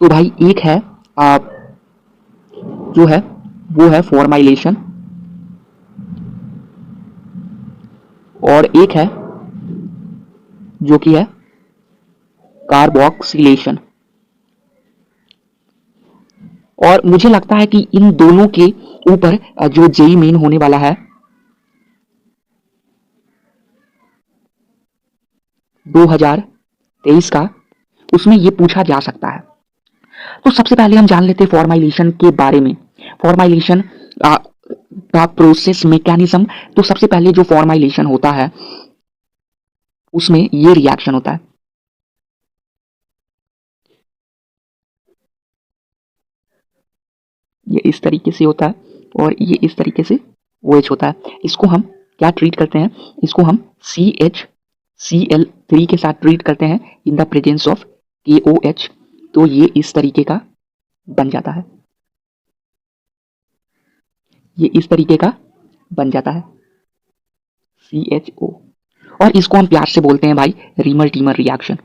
तो भाई एक है जो है वो है फॉर्माइलेशन, और एक है जो कि है कार्बोक्सिलेशन। और मुझे लगता है कि इन दोनों के ऊपर जो जेई मेन होने वाला है 2023 का, उसमें ये पूछा जा सकता है। तो सबसे पहले हम जान लेते हैं फॉर्माइलेशन के बारे में। फॉर्माइलेशन का प्रोसेस मैकेनिज्म। तो सबसे पहले जो फॉर्माइलेशन होता है उसमें ये रिएक्शन होता है। ये इस तरीके से होता है और ये इस तरीके से OH होता है। इसको हम क्या ट्रीट करते हैं, इसको हम CHCl3 के साथ ट्रीट करते हैं in the presence of KOH। तो ये इस तरीके का बन जाता है, ये इस तरीके का बन जाता है CHO। और इसको हम प्यार से बोलते हैं भाई रीमर टीमर रिएक्शन।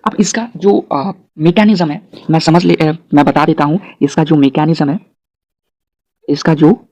अब इसका जो मैकेनिज्म है मैं बता देता हूं। इसका जो मैकेनिज्म है, इसका जो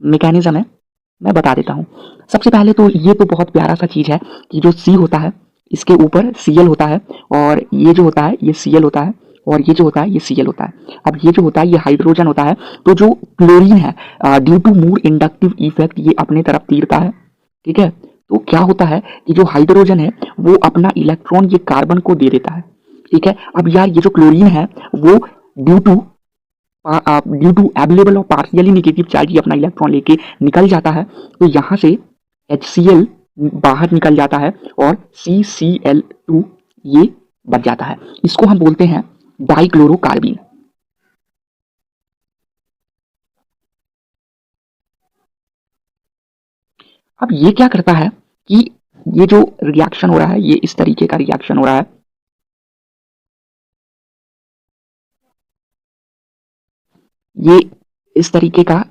मैकेनिज्म है मैं बता देता हूं। सबसे पहले तो ये तो बहुत प्यारा सा चीज है कि जो C होता है इसके ऊपर Cl होता है, और ये जो होता है ये Cl होता है, और ये जो होता है ये Cl होता है। अब ये जो होता है ये हाइड्रोजन होता है। तो जो क्लोरीन है due to more inductive effect ये अपने तरफ तीरता है, ठीक है। तो क्या होता है कि जो हाइड्रोजन है वो अपना इलेक्ट्रॉन ये कार्बन को दे देता है, ठीक है। अब यार ये जो क्लोरीन है वो ड्यू टू अवेलेबल और पार्शियली नेगेटिव चार्ज ये अपना इलेक्ट्रॉन लेके निकल जाता है। तो यहाँ से HCl बाहर निकल जाता है और CCl2 ये बच जाता है। इसको हम बोलते हैं डाइक्लोरोकार्बीन। अब ये क्या करता है कि ये जो रिएक्शन हो रहा है ये इस तरीके का रिएक्शन हो रहा है, ये इस तरीके का।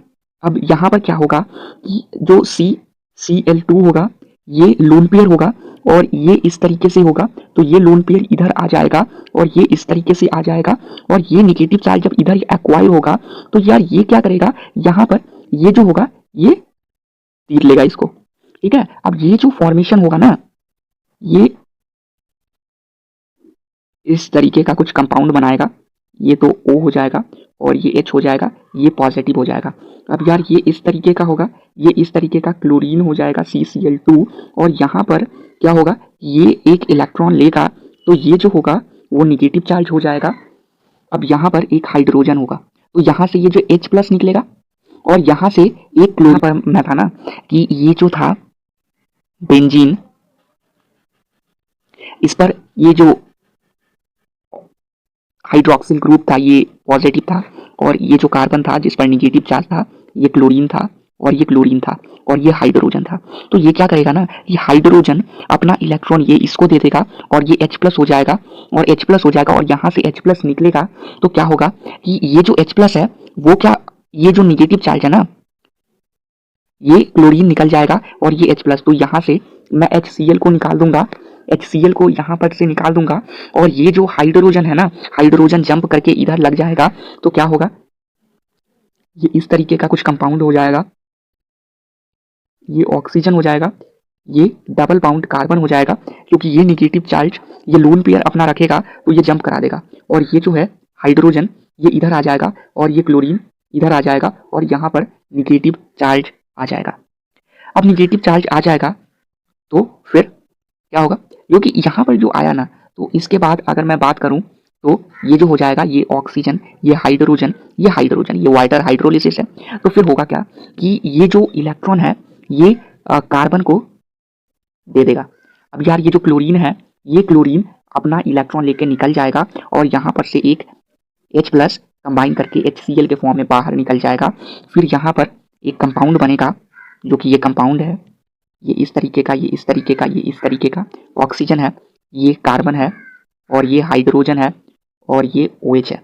अब यहां पर क्या होगा कि जो CCl2 होगा ये लोन पेयर होगा, और ये इस तरीके से होगा। तो ये लोन पेयर इधर आ जाएगा और ये इस तरीके से आ जाएगा, और ये नेगेटिव चार्ज जब इधर एक्वायर होगा तो यार ये क्या करेगा, यहां पर ये जो होगा ये तीर लेगा इसको, ठीक है। अब ये जो फॉर्मेशन होगा ना ये इस तरीके का कुछ कंपाउंड बनाएगा। ये तो O हो जाएगा और ये H हो जाएगा, ये पॉजिटिव हो जाएगा। अब यार ये इस तरीके का होगा, ये इस तरीके का क्लोरीन हो जाएगा CCl2, और यहाँ पर क्या होगा ये एक इलेक्ट्रॉन लेगा तो ये जो होगा वो निगेटिव चार्ज हो जाएगा। अब यहाँ पर एक हाइड्रोजन होगा तो यहाँ से ये जो H प्लस निकलेगा, और यहाँ से एक क्लोरीन पर मैं था ना कि ये जो था बेंजीन, इस पर ये जो हाइड्रोक्सिल ग्रुप था ये पॉजिटिव था, और ये जो कार्बन था जिस पर निगेटिव चार्ज था ये क्लोरीन था, और ये क्लोरीन था, और ये हाइड्रोजन था। तो ये क्या करेगा ना, ये हाइड्रोजन अपना इलेक्ट्रॉन ये इसको दे देगा और ये H प्लस हो जाएगा, और H प्लस हो जाएगा, और यहाँ से H प्लस निकलेगा। तो क्या होगा कि ये जो H प्लस है वो क्या, ये जो निगेटिव चार्ज है ना ये क्लोरीन निकल जाएगा और ये H प्लस। तो यहाँ से मैं HCl को निकाल दूंगा, HCl को यहाँ पर से निकाल दूंगा, और ये जो हाइड्रोजन है ना हाइड्रोजन जंप करके इधर लग जाएगा। तो क्या होगा ये इस तरीके का कुछ कंपाउंड हो जाएगा, ये ऑक्सीजन हो जाएगा, ये डबल बाउंड कार्बन हो जाएगा, क्योंकि ये निगेटिव चार्ज ये लोन पेयर अपना रखेगा तो ये जंप करा देगा। और ये जो है हाइड्रोजन ये इधर आ जाएगा, और ये क्लोरीन इधर आ जाएगा, और यहाँ पर निगेटिव चार्ज आ जाएगा। अब निगेटिव चार्ज आ जाएगा तो फिर क्या होगा, क्योंकि यहाँ पर जो आया ना तो इसके बाद अगर मैं बात करूँ तो ये जो हो जाएगा ये ऑक्सीजन, ये हाइड्रोजन, ये वाटर हाइड्रोलिसिस है। तो फिर होगा क्या कि ये जो इलेक्ट्रॉन है ये कार्बन को दे देगा। अब यार ये जो क्लोरीन है ये क्लोरीन अपना इलेक्ट्रॉन लेके निकल जाएगा, और यहाँ पर से एक H प्लस कंबाइन करके HCl के फॉर्म में बाहर निकल जाएगा। फिर यहाँ पर एक कंपाउंड बनेगा जो कि ये कंपाउंड है, ये इस तरीके का, ये इस तरीके का, ये इस तरीके का। ऑक्सीजन है, ये कार्बन है, और ये हाइड्रोजन है, और ये OH है।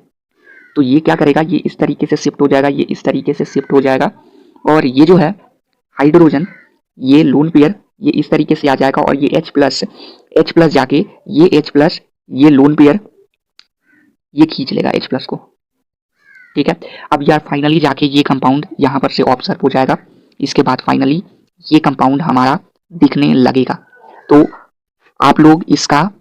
तो ये क्या करेगा, ये इस तरीके से शिफ्ट हो जाएगा, ये इस तरीके से शिफ्ट हो जाएगा, और ये जो है हाइड्रोजन, ये लोन पेयर ये इस तरीके से आ जाएगा और ये H प्लस जाके ये H प्लस ये लोन पेयर ये खींच लेगा H प्लस को। ठीक है, अब यार फाइनली जाके ये कंपाउंड यहाँ पर से ऑब्जर्व हो जाएगा। इसके बाद फाइनली ये कंपाउंड हमारा दिखने लगेगा। तो आप लोग इसका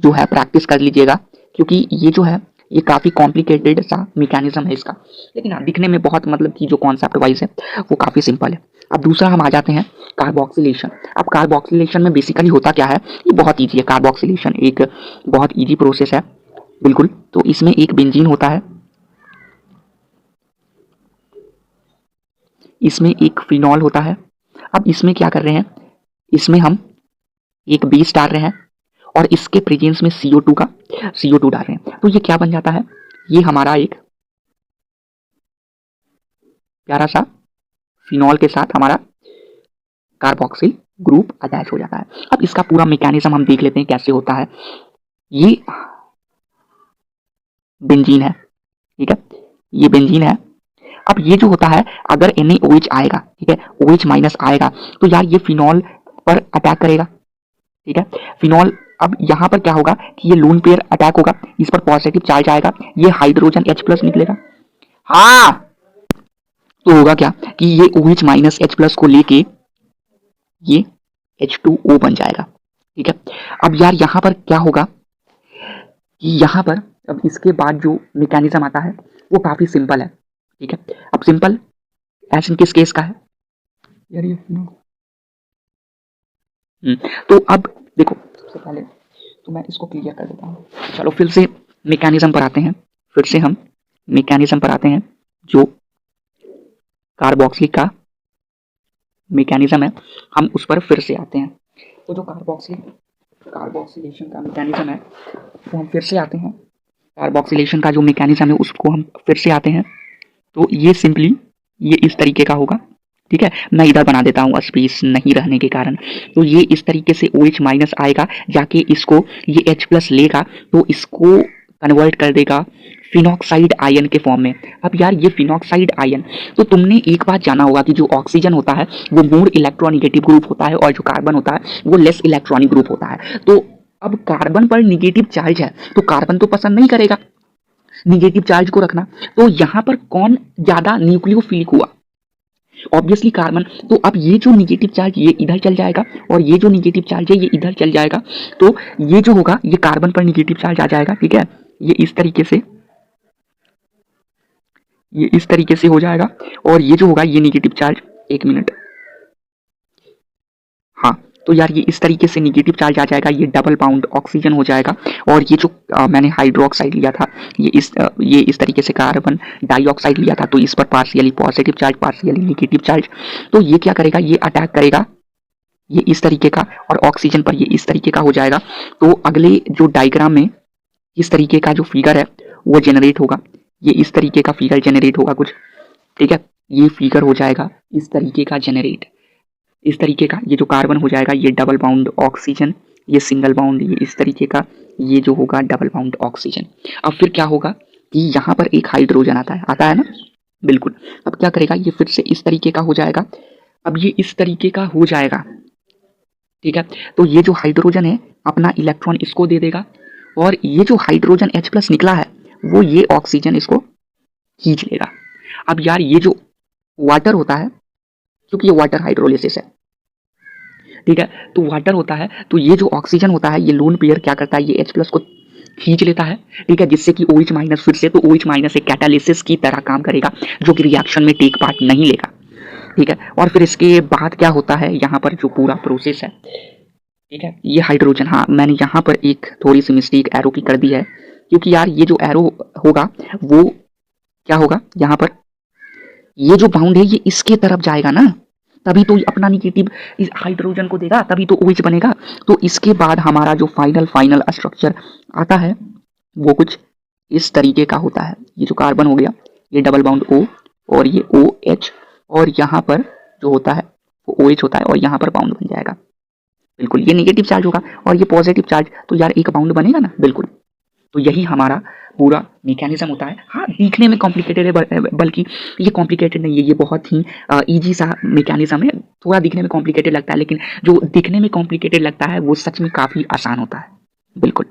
जो है प्रैक्टिस कर लीजिएगा, क्योंकि ये जो है ये काफ़ी कॉम्प्लिकेटेड सा मैकेनिज्म है इसका, लेकिन हाँ दिखने में बहुत मतलब कि जो कॉन्सेप्ट वाइज है वो काफ़ी सिंपल है। अब दूसरा हम आ जाते हैं कार्बोक्सिलेशन। अब कार्बोक्सिलेशन में बेसिकली होता क्या है, ये बहुत ईजी है। कार्बोक्सिलेशन एक बहुत ईजी प्रोसेस है बिल्कुल। तो इसमें एक बेंजीन होता है, इसमें एक फिनॉल होता है। अब इसमें क्या कर रहे हैं, इसमें हम एक बेस डाल रहे हैं और इसके प्रेजेंस में CO2 डाल रहे हैं। तो ये क्या बन जाता है, ये हमारा एक प्यारा सा फिनॉल के साथ हमारा कार्बोक्सिल ग्रुप अटैच हो जाता है। अब इसका पूरा मैकेनिज्म हम देख लेते हैं कैसे होता है। ये बेंजीन है, ठीक है, ये बेंजीन है। अब ये जो होता है अगर NaOH आएगा, ठीक है, OH माइनस आएगा तो यार ये फिनॉल पर अटैक करेगा। ठीक है, फिनॉल अब यहाँ पर क्या होगा कि ये लोन पेयर अटैक होगा, इस पर पॉजिटिव चार्ज आएगा, ये हाइड्रोजन H प्लस निकलेगा। हाँ, तो होगा क्या कि ये OH माइनस H प्लस को लेके ये H2O बन जाएगा। ठीक है, अब यार यहाँ पर क्या होगा कि यहाँ पर अब इसके बाद जो मैकेनिज्म आता है वो काफी सिंपल है। ठीक है, अब सिंपल ऐसा किस केस का है यार ये तो अब देखो सबसे पहले तो मैं इसको क्लियर कर देता हूँ। चलो फिर से मैकेनिज्म पर आते हैं, हम मैकेनिज्म पर आते हैं। जो कार्बोक्सिलिक का मैकेनिज्म है हम उस पर फिर से आते हैं। तो जो कार्बोक्सिलेशन का मैकेनिज्म है वो हम फिर से आते हैं। कार्बोक्सिलेशन का जो मैकेनिज्म है उसको हम फिर से आते हैं। तो ये सिंपली ये इस तरीके का होगा। ठीक है, मैं इधर बना देता हूँ स्पेस नहीं रहने के कारण। तो ये इस तरीके से OH माइनस आएगा, जाके इसको ये H प्लस लेगा तो इसको कन्वर्ट कर देगा फिनॉक्साइड आयन के फॉर्म में। अब यार ये फिनॉक्साइड आयन, तो तुमने एक बात जाना होगा कि जो ऑक्सीजन होता है वो मोर इलेक्ट्रोनिगेटिव ग्रुप होता है और जो कार्बन होता है वो लेस इलेक्ट्रॉनिक ग्रुप होता है। तो अब कार्बन पर निगेटिव चार्ज है तो कार्बन तो पसंद नहीं करेगा निगेटिव चार्ज को रखना। तो यहाँ पर कौन ज्यादा न्यूक्लियोफिलिक हुआ, ऑब्वियसली कार्बन। तो अब ये जो निगेटिव चार्ज ये इधर चल जाएगा और ये जो निगेटिव चार्ज है ये इधर चल जाएगा। तो ये जो होगा ये कार्बन पर निगेटिव चार्ज आ जाएगा। ठीक है, ये इस तरीके से हो जाएगा और ये जो होगा ये निगेटिव चार्ज, एक मिनट, हाँ, तो यार ये इस तरीके से निगेटिव चार्ज आ जाएगा, ये डबल बाउंड ऑक्सीजन हो जाएगा। और ये जो मैंने हाइड्रोक्साइड लिया था ये इस तरीके से कार्बन डाइऑक्साइड लिया था, तो इस पर partially positive charge partially negative charge. तो ये क्या करेगा, ये अटैक करेगा ये इस तरीके का और ऑक्सीजन पर ये इस तरीके का हो जाएगा। तो अगले जो डायग्राम में इस तरीके का जो फिगर है वो जनरेट होगा, ये इस तरीके का फिगर जनरेट होगा कुछ। ठीक है, ये फिगर हो जाएगा इस तरीके का जनरेट, इस तरीके का। ये जो कार्बन हो जाएगा ये डबल बाउंड ऑक्सीजन, ये सिंगल बाउंड, ये इस तरीके का, ये जो होगा डबल बाउंड ऑक्सीजन। अब फिर क्या होगा कि यहाँ पर एक हाइड्रोजन आता है ना, बिल्कुल। अब क्या करेगा, ये फिर से इस तरीके का हो जाएगा। अब ये इस तरीके का हो जाएगा। ठीक है, तो ये जो हाइड्रोजन है अपना इलेक्ट्रॉन इसको दे देगा और ये जो हाइड्रोजन H प्लस निकला है वो ये ऑक्सीजन इसको खींच लेगा। अब यार ये जो वाटर होता है, क्योंकि ये वाटर हाइड्रोलिसिस है, ठीक है, तो वाटर होता है, तो ये जो ऑक्सीजन होता है ये लोन पेयर क्या करता है, ये H प्लस को खींच लेता है। ठीक है, जिससे कि OH माइनस फिर से, तो OH माइनस एक कैटालिसिस की तरह काम करेगा जो कि रिएक्शन में टेक पार्ट नहीं लेगा। ठीक है, और फिर इसके बाद क्या होता है, यहाँ पर जो पूरा प्रोसेस है, ठीक है, ये हाइड्रोजन, हाँ मैंने यहाँ पर एक थोड़ी सी मिस्टेक एरो की कर दी है, क्योंकि यार ये जो एरो होगा वो क्या होगा, यहाँ पर ये जो बाउंड है ये इसके तरफ जाएगा ना, तभी तो अपना निगेटिव इस हाइड्रोजन को देगा, तभी तो OH बनेगा। तो इसके बाद हमारा जो फाइनल स्ट्रक्चर आता है वो कुछ इस तरीके का होता है। ये जो कार्बन हो गया ये डबल बाउंड O और ये OH और यहाँ पर जो होता है वो OH होता है और यहाँ पर बाउंड बन जाएगा। बिल्कुल, ये नेगेटिव चार्ज होगा और ये पॉजिटिव चार्ज, तो यार एक बाउंड बनेगा ना, बिल्कुल। तो यही हमारा पूरा मैकेनिज्म होता है। हाँ, दिखने में कॉम्प्लिकेटेड है, बल्कि ये कॉम्प्लिकेटेड नहीं है, ये बहुत ही ईजी सा मैकेनिज्म है। थोड़ा दिखने में कॉम्प्लिकेटेड लगता है, लेकिन जो दिखने में कॉम्प्लिकेटेड लगता है वो सच में काफ़ी आसान होता है। बिल्कुल।